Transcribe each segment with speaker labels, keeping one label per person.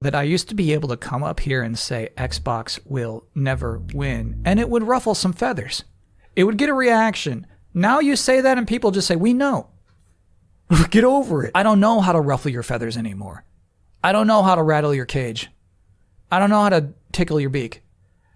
Speaker 1: that I used to be able to come up here and say Xbox will never win, and it would ruffle some feathers. It would get a reaction. Now you say that and people just say, we know. Get over it. I don't know how to ruffle your feathers anymore. I don't know how to rattle your cage. I don't know how to tickle your beak.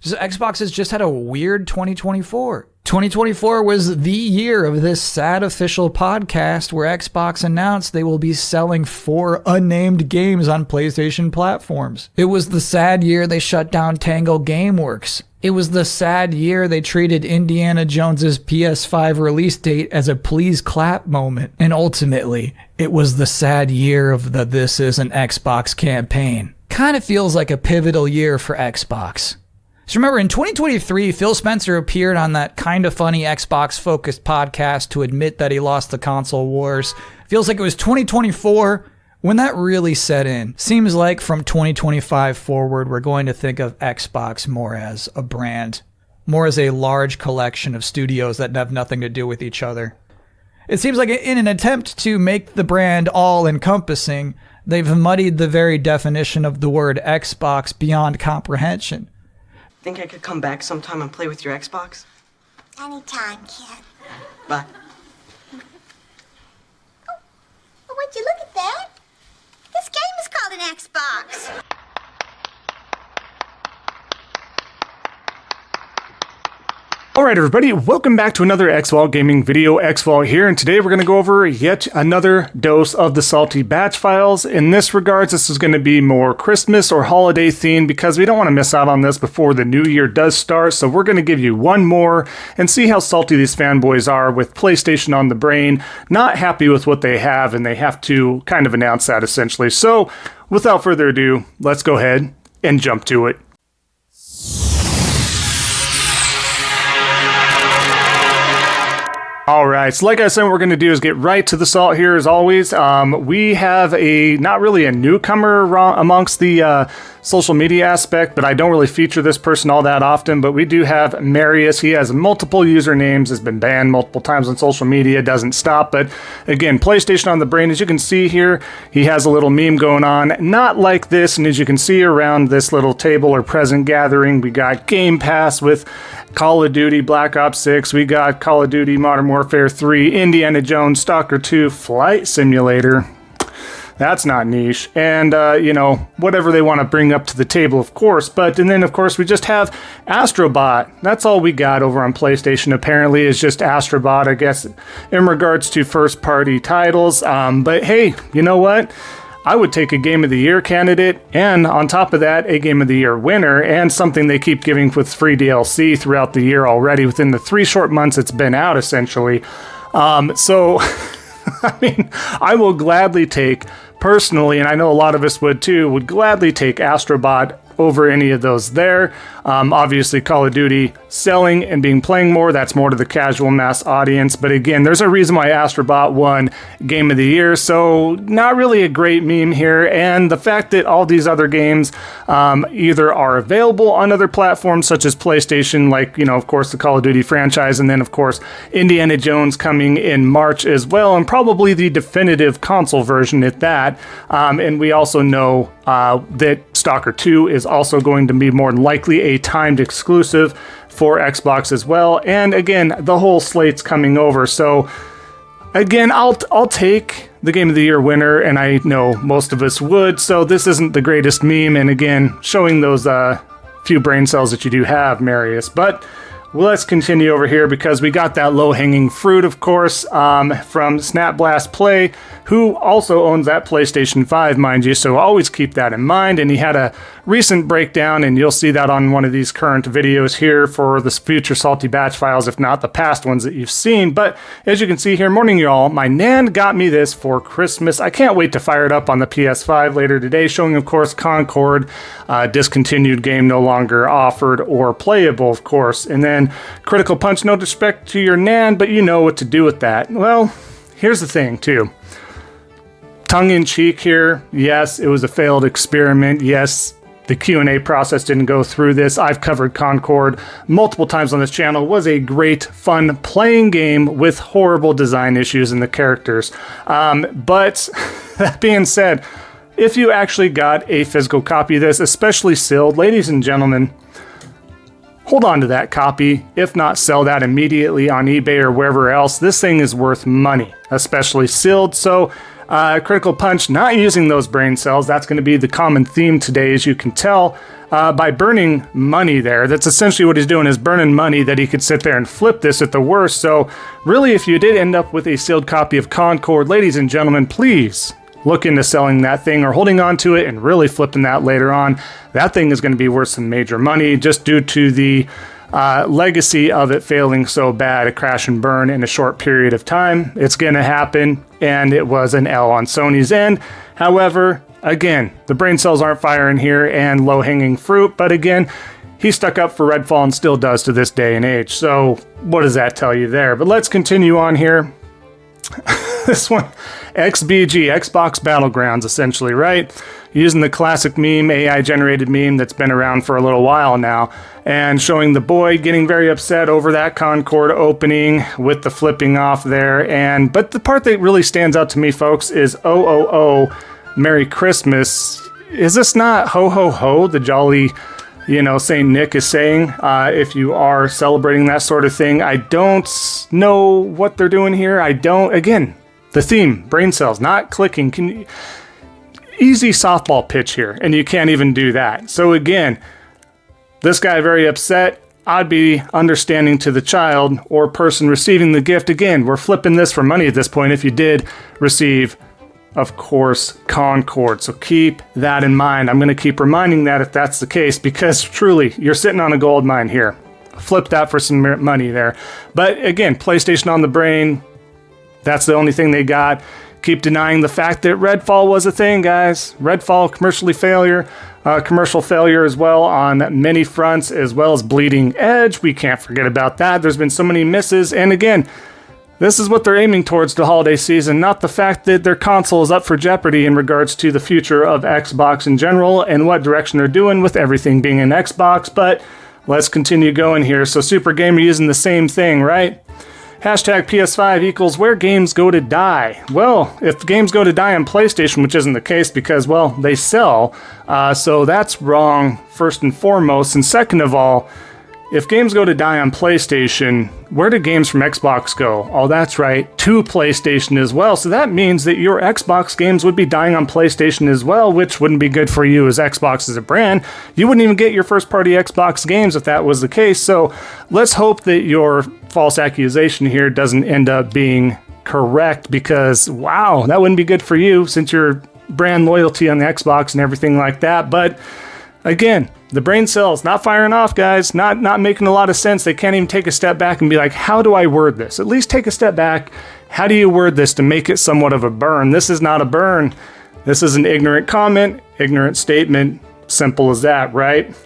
Speaker 1: Xbox has just had a weird 2024. 2024 was the year of this sad official podcast where Xbox announced they will be selling 4 unnamed games on PlayStation platforms. It was the sad year they shut down Tango Gameworks. It was the sad year they treated Indiana Jones's PS5 release date as a please clap moment. And ultimately, it was the sad year of the This Isn't Xbox campaign. Kind of feels like a pivotal year for Xbox. So remember, in 2023, Phil Spencer appeared on that kind of funny Xbox-focused podcast to admit that he lost the console wars. Feels like it was 2024 when that really set in. Seems like from 2025 forward, we're going to think of Xbox more as a brand, more as a large collection of studios that have nothing to do with each other. It seems like in an attempt to make the brand all-encompassing, they've muddied the very definition of the word Xbox beyond comprehension.
Speaker 2: Think I could come back sometime and play with your Xbox?
Speaker 3: Anytime, kid.
Speaker 2: Bye.
Speaker 3: Oh, would you look at that? This game is called an Xbox.
Speaker 4: Alright everybody, welcome back to another Xvault Gaming video. Xvault here, and today we're going to go over yet another dose of the salty batch files. In this regards, this is going to be more Christmas or holiday themed because we don't want to miss out on this before the new year does start. So we're going to give you one more and see how salty these fanboys are with PlayStation on the brain, not happy with what they have, and they have to kind of announce that essentially. So without further ado, let's go ahead and jump to it. Alright, so like I said, what we're going to do is get right to the salt here as always. We have not really a newcomer amongst the social media aspect, but I don't really feature this person all that often, but we do have Marius. He has multiple usernames, has been banned multiple times on social media, doesn't stop, but again, PlayStation on the brain, as you can see here, he has a little meme going on, not like this, and as you can see around this little table or present gathering, we got Game Pass with Call of Duty Black Ops 6, we got Call of Duty Modern Warfare 3, Indiana Jones, Stalker 2, Flight Simulator. That's not niche. And, you know, whatever they want to bring up to the table, of course. And then, of course, we just have Astrobot. That's all we got over on PlayStation, apparently, is just Astrobot, I guess, in regards to first-party titles. But, hey, you know what? I would take a Game of the Year candidate, and on top of that, a Game of the Year winner, and something they keep giving with free DLC throughout the year already, within the 3 short months it's been out, essentially. So, I mean, I will gladly take, personally, and I know a lot of us would too, would gladly take Astrobot over any of those there. Obviously, Call of Duty selling and playing more, that's more to the casual mass audience. But again, there's a reason why Astrobot won Game of the Year, so not really a great meme here. And the fact that all these other games either are available on other platforms such as PlayStation, like, you know, of course, the Call of Duty franchise, and then, of course, Indiana Jones coming in March as well, and probably the definitive console version at that. And we also know that Stalker 2 is also going to be more than likely a timed exclusive for Xbox as well. And again, the whole slate's coming over. So again, I'll take the Game of the Year winner, and I know most of us would. So this isn't the greatest meme. And again, showing those few brain cells that you do have, Marius. But let's continue over here because we got that low-hanging fruit, of course, from Snap Blast Play, who also owns that PlayStation 5, mind you, so always keep that in mind. And he had a recent breakdown, and you'll see that on one of these current videos here for the future Salty Batch files, if not the past ones that you've seen. But as you can see here, morning y'all, my Nan got me this for Christmas. I can't wait to fire it up on the PS5 later today, showing, of course, Concord, discontinued game no longer offered or playable, of course. And then Critical Punch, no disrespect to your Nan, but you know what to do with that. Well, here's the thing, too. Tongue-in-cheek here, yes, it was a failed experiment. Yes, the Q&A process didn't go through this. I've covered Concord multiple times on this channel. It was a great, fun playing game with horrible design issues in the characters. But that being said, if you actually got a physical copy of this, especially sealed, ladies and gentlemen, hold on to that copy. If not, sell that immediately on eBay or wherever else. This thing is worth money, especially sealed. So Critical Punch not using those brain cells. That's going to be the common theme today, as you can tell, by burning money there. That's essentially what he's doing, is burning money that he could sit there and flip this at the worst. So really, if you did end up with a sealed copy of Concord, ladies and gentlemen, please look into selling that thing or holding on to it and really flipping that later on. That thing is going to be worth some major money just due to the legacy of it failing so bad, a crash and burn in a short period of time. It's going to happen, and it was an L on Sony's end. However, again, the brain cells aren't firing here and low-hanging fruit, but again, he stuck up for Redfall and still does to this day and age. So what does that tell you there? But let's continue on here. This one, XBG, Xbox Battlegrounds, essentially, right? Using the classic meme, AI-generated meme that's been around for a little while now, and showing the boy getting very upset over that Concord opening with the flipping off there. But the part that really stands out to me, folks, is Merry Christmas. Is this not ho ho ho, the jolly, Saint Nick is saying, if you are celebrating that sort of thing? I don't know what they're doing here. Again, the theme, brain cells, not clicking. Easy softball pitch here, and you can't even do that. So again, this guy very upset. I'd be understanding to the child or person receiving the gift. Again, we're flipping this for money at this point if you did receive, of course, Concord. So keep that in mind. I'm going to keep reminding that if that's the case, because truly, you're sitting on a gold mine here. Flip that for some money there. But again, PlayStation on the brain, that's the only thing they got. Keep denying the fact that Redfall was a thing, guys. Redfall, commercial failure as well on many fronts, as well as Bleeding Edge. We can't forget about that. There's been so many misses. And again, this is what they're aiming towards the holiday season, not the fact that their console is up for jeopardy in regards to the future of Xbox in general and what direction they're doing with everything being an Xbox. But let's continue going here. So Super Gamer using the same thing, right? Hashtag PS5 equals where games go to die. Well, if games go to die on PlayStation, which isn't the case because, well, they sell, so that's wrong first and foremost. And second of all, if games go to die on PlayStation, where do games from Xbox go? Oh, that's right, to PlayStation as well. So that means that your Xbox games would be dying on PlayStation as well, which wouldn't be good for you as Xbox as a brand. You wouldn't even get your first-party Xbox games if that was the case. So let's hope that your false accusation here doesn't end up being correct, because, wow, that wouldn't be good for you since your brand loyalty on the Xbox and everything like that. But again, the brain cells not firing off, guys, not making a lot of sense. They can't even take a step back and be like, how do I word this? At least take a step back. How do you word this to make it somewhat of a burn? This is not a burn. This is an ignorant comment, ignorant statement. Simple as that, right?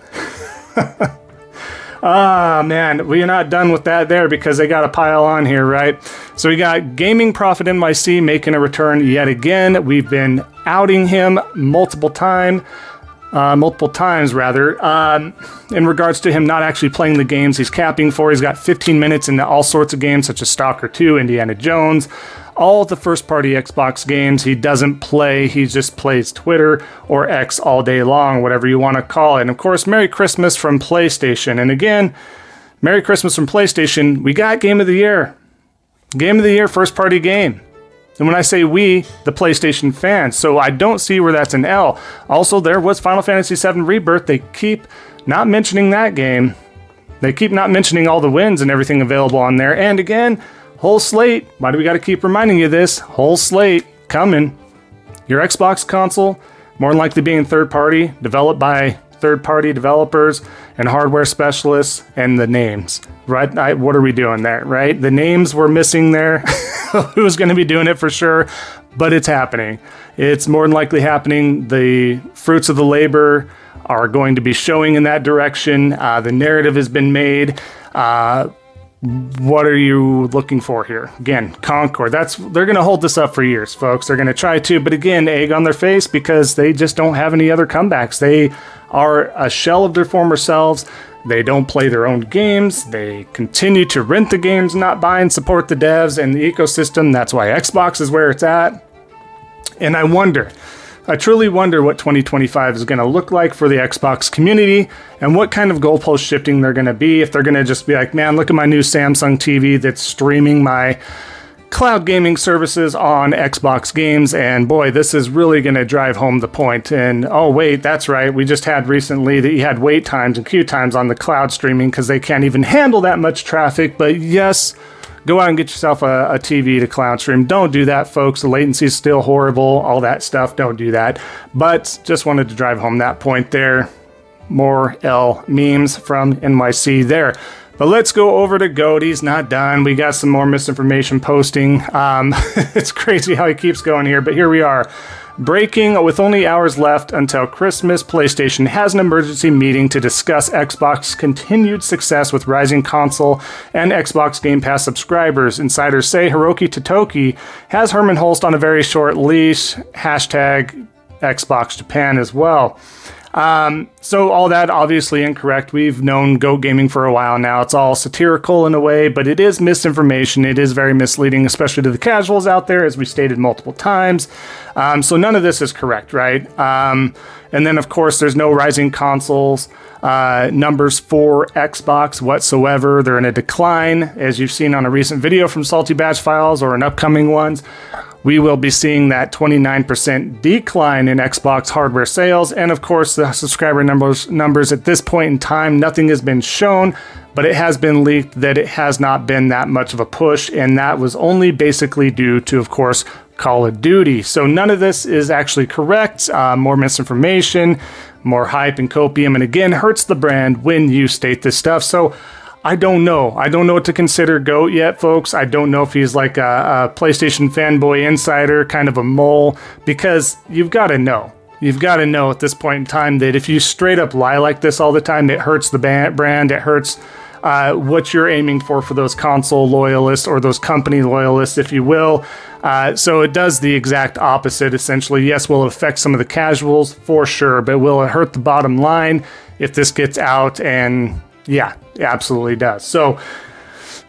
Speaker 4: Ah, man, we're not done with that there because they got a pile on here, right? So we got Gaming Profit NYC making a return yet again. We've been outing him multiple times, in regards to him not actually playing the games he's capping for. He's got 15 minutes into all sorts of games such as Stalker 2, Indiana Jones, all the first-party Xbox games he doesn't play. He just plays Twitter or X all day long, whatever you want to call it. And of course, Merry Christmas from PlayStation. And again, Merry Christmas from PlayStation. We got Game of the Year. Game of the Year, first-party game. And when I say we, the PlayStation fans. So I don't see where that's an L. Also, there was Final Fantasy VII Rebirth. They keep not mentioning that game. They keep not mentioning all the wins and everything available on there. And again, whole slate. Why do we got to keep reminding you this? Whole slate coming. Your Xbox console, more than likely being third-party, developed by third-party developers and hardware specialists, and the names. Right? What are we doing there, right? The names were missing there. Who's going to be doing it for sure? But it's happening. It's more than likely happening. The fruits of the labor are going to be showing in that direction. The narrative has been made. What are you looking for here? Again, Concord. They're going to hold this up for years, folks. They're going to try to, but again, egg on their face because they just don't have any other comebacks. They are a shell of their former selves. They don't play their own games. They continue to rent the games, not buy and support the devs and the ecosystem. That's why Xbox is where it's at. And I wonder, I truly wonder what 2025 is going to look like for the Xbox community and what kind of goalpost shifting they're going to be. If they're going to just be like, man, look at my new Samsung TV that's streaming my cloud gaming services on Xbox games, and boy, this is really going to drive home the point. And oh wait, that's right, we just had recently that you had wait times and queue times on the cloud streaming because they can't even handle that much traffic. But yes, go out and get yourself a TV to cloud stream. Don't do that, folks. The latency is still horrible, all that stuff. Don't do that. But just wanted to drive home that point there. More L memes from NYC there. But let's go over to Goat. He's not done. We got some more misinformation posting. It's crazy how he keeps going here, but here we are. Breaking, with only hours left until Christmas, PlayStation has an emergency meeting to discuss Xbox's continued success with rising console and Xbox Game Pass subscribers. Insiders say Hiroki Totoki has Herman Holst on a very short leash. Hashtag Xbox Japan as well. So all that obviously incorrect. We've known Goat Gaming for a while now. It's all satirical in a way, but it is misinformation. It is very misleading, especially to the casuals out there, as we stated multiple times. So none of this is correct, right? And then, of course, there's no rising consoles numbers for Xbox whatsoever. They're in a decline, as you've seen on a recent video from Salty Batch Files or in upcoming ones. We will be seeing that 29% decline in Xbox hardware sales. And of course, the subscriber numbers at this point in time, nothing has been shown, but it has been leaked that it has not been that much of a push. And that was only basically due to, of course, Call of Duty. So none of this is actually correct. More misinformation, more hype and copium. And again, hurts the brand when you state this stuff. So I don't know. I don't know what to consider Goat yet, folks. I don't know if he's like a PlayStation fanboy insider, kind of a mole, because you've got to know. You've got to know at this point in time that if you straight up lie like this all the time, it hurts the brand. It hurts what you're aiming for those console loyalists or those company loyalists, if you will. So it does the exact opposite, essentially. Yes, will it affect some of the casuals? For sure. But will it hurt the bottom line if this gets out? And yeah, it absolutely does. So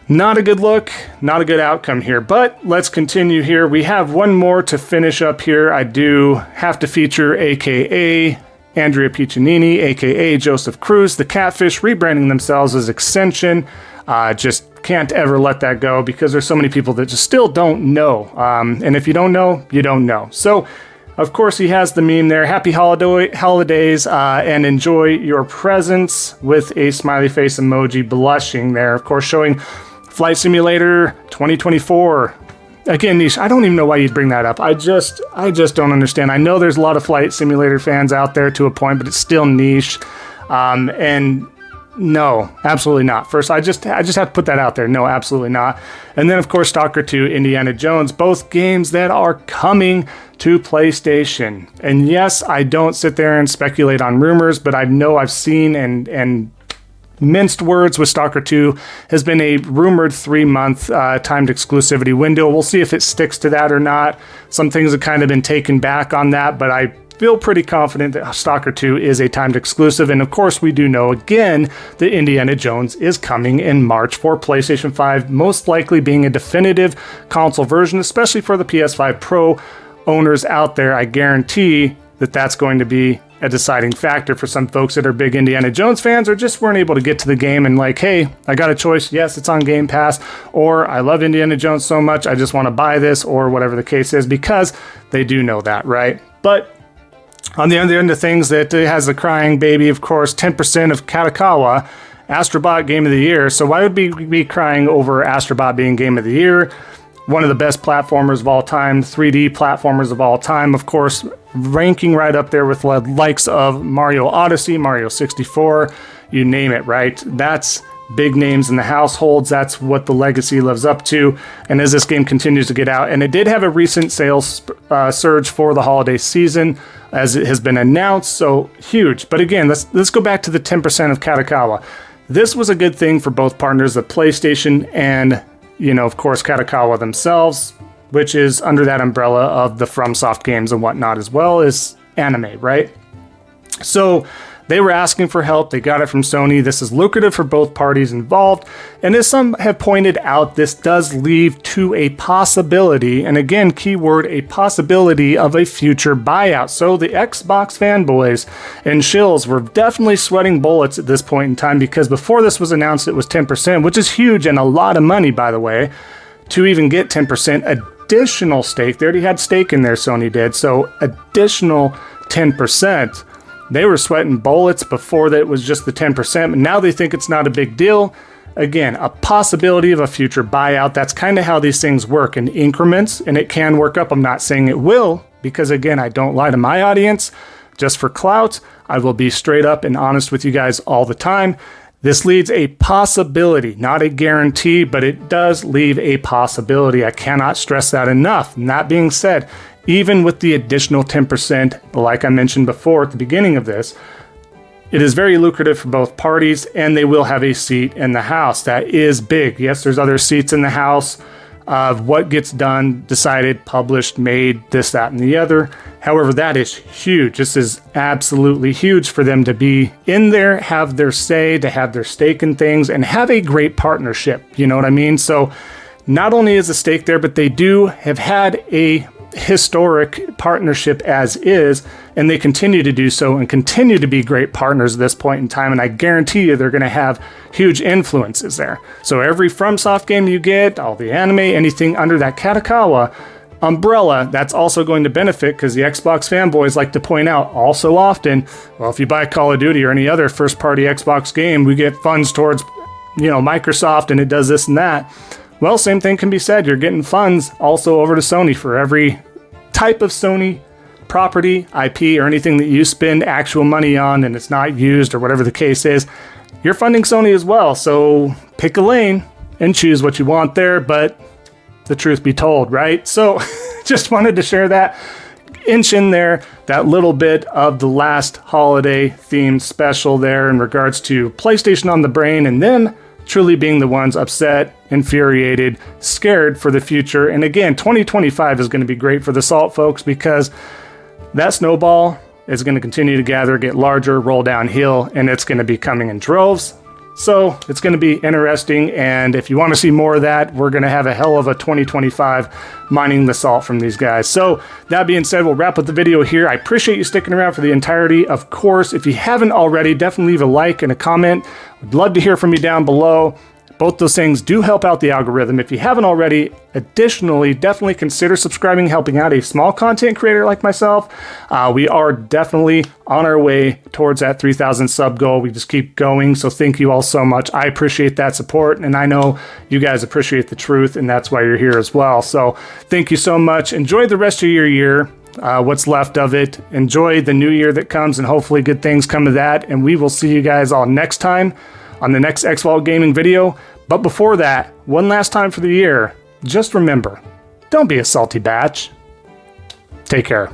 Speaker 4: not a good look, not a good outcome here, but let's continue here. We have one more to finish up here. I do have to feature AKA Andrea Piccinini, AKA Joseph Cruz, the Catfish, rebranding themselves as Extension. Just can't ever let that go because there's so many people that just still don't know. And if you don't know, you don't know. So of course, he has the meme there. Happy holidays and enjoy your presents with a smiley face emoji blushing there. Of course, showing Flight Simulator 2024. Again, Niche, I don't even know why you'd bring that up. I just don't understand. I know there's a lot of Flight Simulator fans out there to a point, but it's still niche. And no, absolutely not. First, I just have to put that out there. No, absolutely not. And then, of course, Stalker 2, Indiana Jones, both games that are coming to PlayStation. And yes, I don't sit there and speculate on rumors, but I know I've seen and minced words with Stalker 2 has been a rumored 3-month timed exclusivity window. We'll see if it sticks to that or not. Some things have kind of been taken back on that, but I feel pretty confident that Stalker 2 is a timed exclusive. And of course, we do know again that Indiana Jones is coming in March for PlayStation 5, most likely being a definitive console version, especially for the PS5 Pro owners out there. I guarantee that that's going to be a deciding factor for some folks that are big Indiana Jones fans or just weren't able to get to the game and like, hey, I got a choice. Yes, it's on Game Pass, or I love Indiana Jones so much, I just want to buy this, or whatever the case is, because they do know that, right? But on the other end of things, that has the crying baby, of course, 10% of Katakawa, Astrobot Game of the Year. So why would we be crying over Astrobot being Game of the Year? One of the best platformers of all time, 3D platformers of all time, of course, ranking right up there with the likes of Mario Odyssey, Mario 64, you name it, right? That's big names in the households. That's what the legacy lives up to. And as this game continues to get out, and it did have a recent sales surge for the holiday season, as it has been announced, so huge. But again, let's go back to the 10% of Katakawa. This was a good thing for both partners, the PlayStation and, of course, Katakawa themselves, which is under that umbrella of the FromSoft games and whatnot, as well as anime, right? So They were asking for help. They got it from Sony. This is lucrative for both parties involved. And as some have pointed out, this does leave to a possibility, and again, keyword, a possibility of a future buyout. So the Xbox fanboys and shills were definitely sweating bullets at this point in time, because before this was announced, it was 10%, which is huge and a lot of money, by the way, to even get 10% additional stake. They already had stake in there, Sony did. So additional 10%. They were sweating bullets before that it was just the 10%, but now they think it's not a big deal. Again, a possibility of a future buyout. That's kind of how these things work in increments, and it can work up. I'm not saying it will, because again, I don't lie to my audience just for clout. I will be straight up and honest with you guys all the time. This leaves a possibility, not a guarantee, but it does leave a possibility. I cannot stress that enough. And that being said, even with the additional 10%, like I mentioned before at the beginning of this, it is very lucrative for both parties, and they will have a seat in the House. That is big. Yes, there's other seats in the House of what gets done, decided, published, made, this, that, and the other. However, that is huge. This is absolutely huge for them to be in there, have their say, to have their stake in things, and have a great partnership. You know what I mean? So not only is a stake there, but they do have had a historic partnership as is, and they continue to do so and continue to be great partners at this point in time, and I guarantee you they're going to have huge influences there. So every FromSoft game you get, all the anime, anything under that Katakawa umbrella, that's also going to benefit, because the Xbox fanboys like to point out all so often, well, if you buy Call of Duty or any other first-party Xbox game, we get funds towards, Microsoft, and it does this and that. Well, same thing can be said. You're getting funds also over to Sony for every type of Sony property, IP, or anything that you spend actual money on and it's not used, or whatever the case is. You're funding Sony as well. So pick a lane and choose what you want there, but the truth be told, right? So just wanted to share that, inch in there, that little bit of the last holiday themed special there in regards to PlayStation on the brain, and them truly being the ones upset, infuriated, scared for the future. And again, 2025 is going to be great for the Salt folks, because that snowball is going to continue to gather, get larger, roll downhill, and it's going to be coming in droves. So it's going to be interesting, and if you want to see more of that, we're going to have a hell of a 2025 mining the salt from these guys. So that being said, we'll wrap up the video here. I appreciate you sticking around for the entirety. Of course, if you haven't already, definitely leave a like and a comment. I'd love to hear from you down below. Both those things do help out the algorithm. If you haven't already, additionally, definitely consider subscribing, helping out a small content creator like myself. We are definitely on our way towards that 3,000 sub goal. We just keep going. So thank you all so much. I appreciate that support, and I know you guys appreciate the truth, and that's why you're here as well. So thank you so much. Enjoy the rest of your year. What's left of it. Enjoy the new year that comes, and hopefully good things come of that. And we will see you guys all next time on the next Xvault gaming video. But before that, one last time for the year, just remember, don't be a salty batch. Take care.